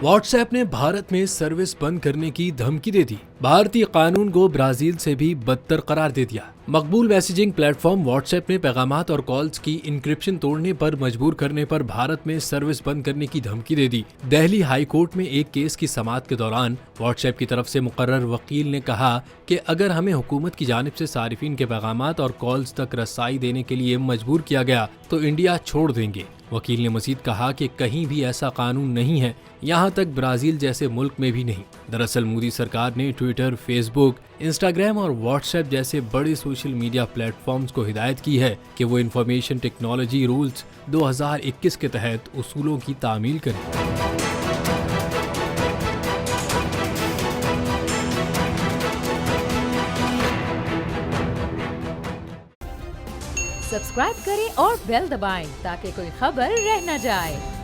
WhatsApp ने भारत में service बंद करने की धमकी दे दी। भारतीय कानून को ब्राजील से भी बदतर करार दे दिया। मकबूल मैसेजिंग प्लेटफॉर्म व्हाट्सएप ने पैगामात और कॉल्स की इंक्रिप्शन तोड़ने पर मजबूर करने पर भारत में सर्विस बंद करने की धमकी दे दी। दिल्ली हाई कोर्ट में एक केस की समाअत के दौरान व्हाट्सएप की तरफ से मुकर्रर वकील ने कहा कि अगर हमें हुकूमत की जानिब से सारिफिन के पैगामात और कॉल्स तक रसाई देने के लिए मजबूर किया गया तो इंडिया छोड़ देंगे। वकील ने मजीद कहा कि कहीं भी ऐसा कानून नहीं है, यहाँ तक ब्राजील जैसे मुल्क में भी नहीं। दरअसल मोदी सरकार ने ट्विटर, फेसबुक, इंस्टाग्राम और व्हाट्सएप जैसे बड़े सोशल मीडिया प्लेटफॉर्म्स को हिदायत की है कि वो इंफॉर्मेशन टेक्नोलॉजी रूल्स 2021 के तहत उसूलों की तामील करें। सब्सक्राइब करें और बेल दबाएं ताकि कोई खबर रह न जाए।